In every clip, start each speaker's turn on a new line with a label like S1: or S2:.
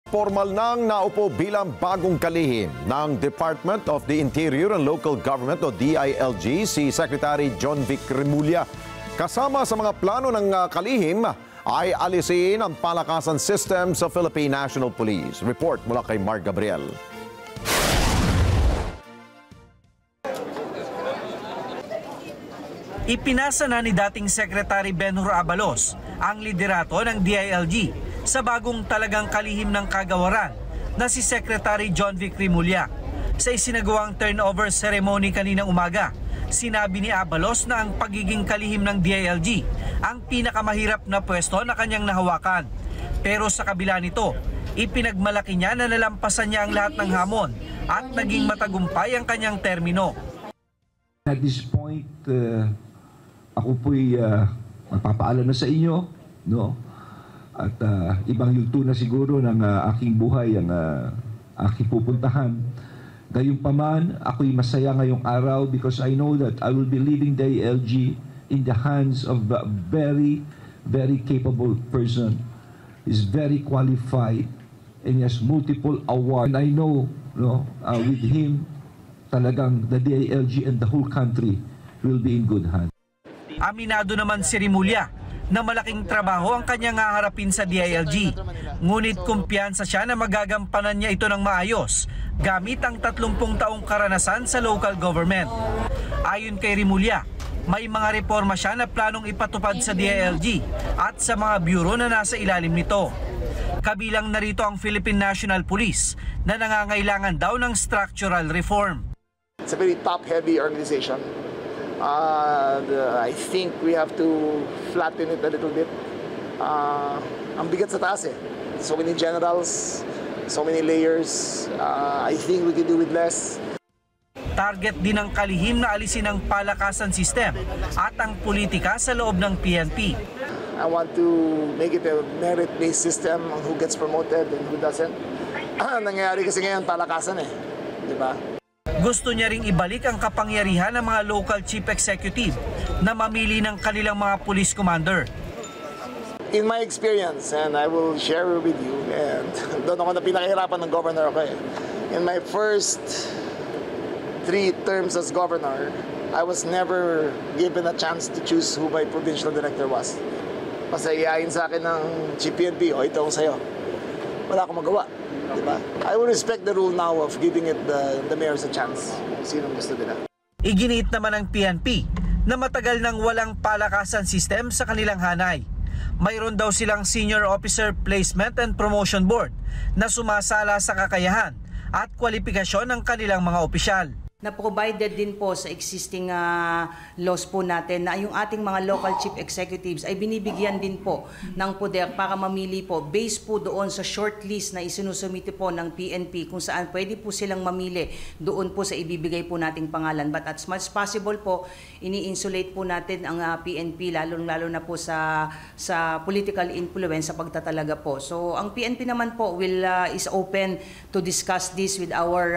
S1: Formal nang naupo bilang bagong kalihim ng Department of the Interior and Local Government o DILG si Secretary John Vic Remulla. Kasama sa mga plano ng kalihim ay alisin ang palakasan system sa Philippine National Police. Report mula kay Mark Gabriel.
S2: Ipinasa na ni dating Secretary Benhur Abalos ang liderato ng DILG sa bagong talagang kalihim ng kagawaran na si Secretary John Vic Remulla. Sa isinagawang turnover ceremony kaninang umaga, sinabi ni Abalos na ang pagiging kalihim ng DILG ang pinakamahirap na pwesto na kanyang nahawakan. Pero sa kabila nito, ipinagmalaki niya na nalampasan niya ang lahat ng hamon at naging matagumpay ang kanyang termino.
S3: At this point, ako po'y magpapaalam na sa inyo, no? At ibang yugto na siguro ng aking buhay ang aking pupuntahan. Gayunpaman, ako'y masaya ngayong araw because I know that I will be leaving the DILG in the hands of a very, very capable person. He's very qualified and he has multiple awards. And I know, with him, talagang the DILG and the whole country will be in good hands.
S2: Aminado naman si Remulla na malaking trabaho ang kanyang haharapin sa DILG. Ngunit kumpiyansa siya na magagampanan niya ito ng maayos gamit ang 30 taong karanasan sa local government. Ayon kay Remulla, may mga reforma siya na planong ipatupad sa DILG at sa mga bureau na nasa ilalim nito. Kabilang narito ang Philippine National Police na nangangailangan daw ng structural reform.
S4: It's a very top-heavy organization. I think we have to flatten it a little bit. Ang bigat sa taas eh. So many generals, so many layers. I think we can do with less.
S2: Target din ng kalihim na alisin ang palakasan system at ang politika sa loob ng PNP.
S4: I want to make it a merit-based system on who gets promoted and who doesn't. Nangyayari kasi ngayon palakasan eh. Di ba?
S2: Gusto niya ring ibalik ang kapangyarihan ng mga local chief executive na mamili ng kanilang mga police commander.
S4: In my experience, and I will share with you, and doon ako na pinakahirapan ng governor ako eh. In my first 3 terms as governor, I was never given a chance to choose who my provincial director was. Pasayain sa akin ng GPNP, o ito ang sayo. Wala akong magawa. Diba? I will respect the rule now of giving it the mayors a chance. Sinong gusto nila.
S2: Iginiit naman ng PNP na matagal nang walang palakasan system sa kanilang hanay. Mayroon daw silang Senior Officer Placement and Promotion Board na sumasala sa kakayahan at kwalifikasyon ng kanilang mga opisyal.
S5: Na provided din po sa existing laws po natin na yung ating mga local chief executives ay binibigyan din po ng poder para mamili po based po doon sa shortlist na isinusumite po ng PNP kung saan pwede po silang mamili doon po sa ibibigay po nating pangalan. But as much as possible po, ini-insulate po natin ang PNP lalo na po sa political influence sa pagtatalaga po. So ang PNP naman po is open to discuss this with our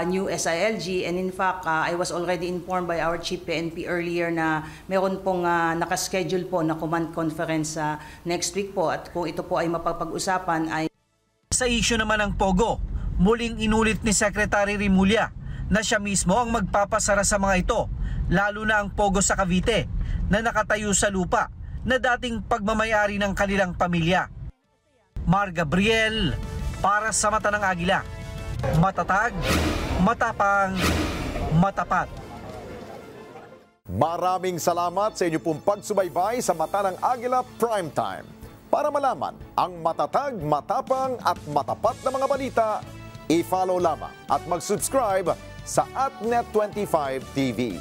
S5: new SILG, and in fact, I was already informed by our Chief PNP earlier na meron pong nakaschedule po na command conference next week po at kung ito po ay mapapag-usapan ay...
S2: Sa issue naman ng Pogo, muling inulit ni Secretary Remulla na siya mismo ang magpapasara sa mga ito, lalo na ang Pogo sa Cavite na nakatayo sa lupa na dating pagmamayari ng kanilang pamilya. Mark Gabriel, para sa Mata ng Agila. Matatag, matapang, matapat.
S1: Maraming salamat sa inyo pong pagsubaybay sa Mata ng Agila Primetime. Para malaman ang matatag, matapang at matapat na mga balita, i-follow lamang at mag-subscribe sa @Net25 TV.